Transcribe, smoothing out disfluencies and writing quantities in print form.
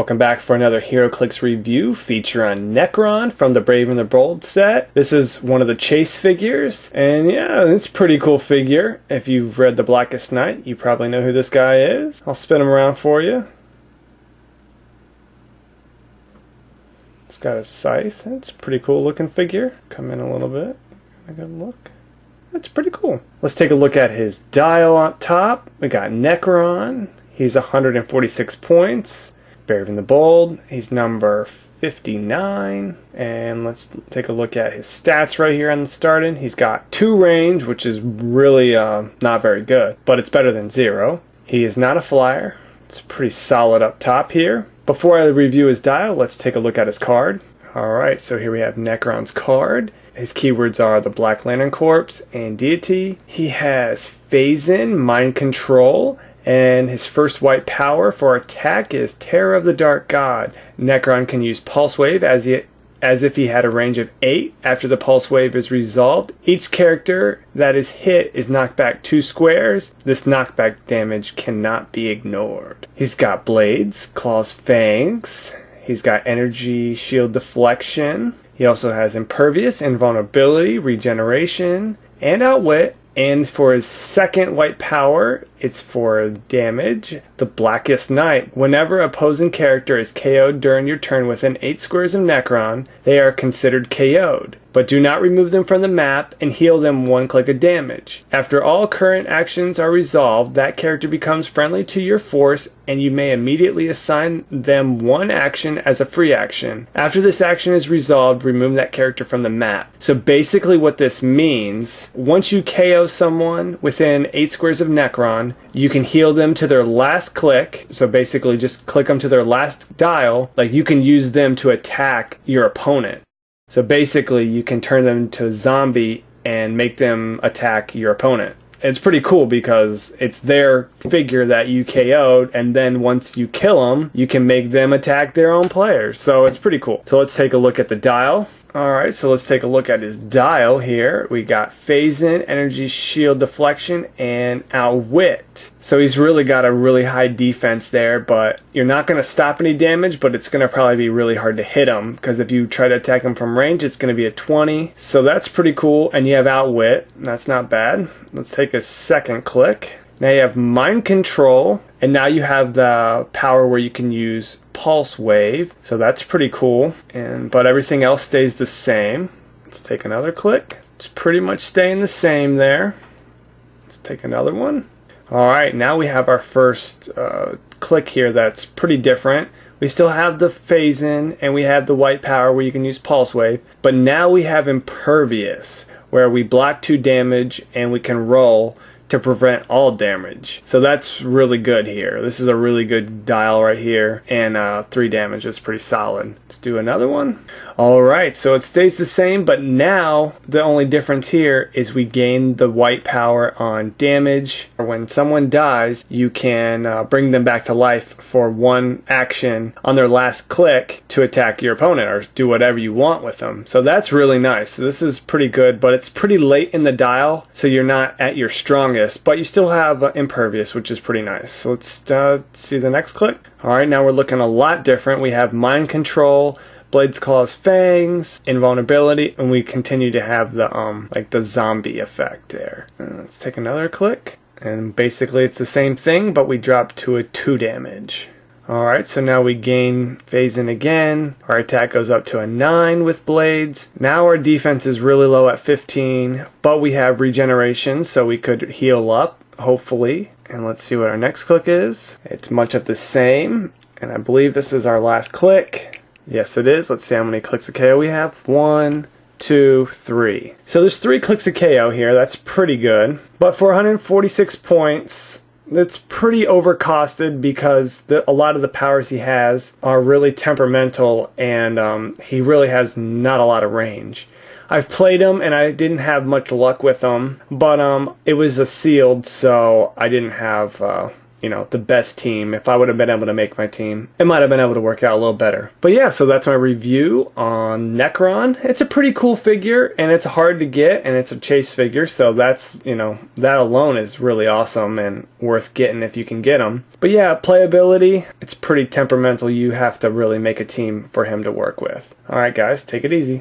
Welcome back for another Heroclix review feature on Nekron from the Brave and the Bold set. This is one of the chase figures, and yeah, it's a pretty cool figure. If you've read The Blackest Night, you probably know who this guy is. I'll spin him around for you. It's got a scythe. It's a pretty cool looking figure. Come in a little bit. A good look. That's pretty cool. Let's take a look at his dial on top. We got Nekron. He's 146 points. Brave and the Bold, he's number 59. And let's take a look at his stats right here on the starting. He's got 2 range, which is really not very good, but it's better than 0. He is not a flyer. It's pretty solid up top here. Before I review his dial, let's take a look at his card. Alright, so here we have Nekron's card. His keywords are the Black Lantern Corpse and Deity. He has Phase-In, Mind Control, and his first white power for attack is Terror of the Dark God. Nekron can use Pulse Wave as if he had a range of 8. After the Pulse Wave is resolved, each character that is hit is knocked back 2 squares. This knockback damage cannot be ignored. He's got Blades, Claws, Fangs. He's got Energy, Shield, Deflection. He also has Impervious, Invulnerability, Regeneration, and Outwit. And for his second white power, it's for damage, the Blackest Night. Whenever opposing character is KO'd during your turn within 8 squares of Nekron, they are considered KO'd. But do not remove them from the map and heal them 1 click of damage. After all current actions are resolved, that character becomes friendly to your force and you may immediately assign them 1 action as a free action. After this action is resolved, remove that character from the map. So basically what this means, once you KO someone within 8 squares of Nekron, you can heal them to their last click. So basically just click them to their last dial. Like you can use them to attack your opponent. So basically you can turn them into a zombie and make them attack your opponent. It's pretty cool because it's their figure that you KO'd, and then once you kill them, you can make them attack their own players. So it's pretty cool. So let's take a look at the dial. Alright, so let's take a look at his dial here. We got Phase-In, Energy, Shield, Deflection, and Outwit. So he's really got a really high defense there, but you're not going to stop any damage, but it's going to probably be really hard to hit him, because if you try to attack him from range, it's going to be a 20. So that's pretty cool, and you have Outwit. That's not bad. Let's take a second click. Now you have Mind Control, and now you have the power where you can use Pulse Wave. So that's pretty cool. But everything else stays the same. Let's take another click. It's pretty much staying the same there. Let's take another one. Alright, now we have our first click here that's pretty different. We still have the Phase-In, and we have the white power where you can use Pulse Wave. But now we have Impervious, where we block 2 damage and we can roll to prevent all damage. So that's really good here. This is a really good dial right here, and 3 damage is pretty solid. Let's do another one. Alright, so it stays the same, but now the only difference here is we gain the white power on damage. When someone dies, you can bring them back to life for 1 action on their last click to attack your opponent or do whatever you want with them. So that's really nice. So this is pretty good, but it's pretty late in the dial, so you're not at your strongest, but you still have Impervious, which is pretty nice. So let's see the next click. Alright, now we're looking a lot different. We have Mind Control, Blades, Claws, Fangs, Invulnerability, and we continue to have the like the zombie effect there. Let's take another click, and basically it's the same thing, but we drop to a 2 damage. Alright, so now we gain Phase-In again. Our attack goes up to a 9 with Blades. Now our defense is really low at 15, but we have regeneration, so we could heal up, hopefully. And let's see what our next click is. It's much of the same, and I believe this is our last click. Yes, it is. Let's see how many clicks of KO we have. 1, 2, 3. So there's 3 clicks of KO here. That's pretty good. But for 146 points, that's pretty overcosted because a lot of the powers he has are really temperamental, and he really has not a lot of range. I've played him and I didn't have much luck with him, but it was a sealed, so I didn't have the best team. If I would have been able to make my team, it might have been able to work out a little better. But yeah, so that's my review on Nekron. It's a pretty cool figure, and it's hard to get, and it's a chase figure, so that's, that alone is really awesome and worth getting if you can get them. But yeah, playability, it's pretty temperamental. You have to really make a team for him to work with. Alright guys, take it easy.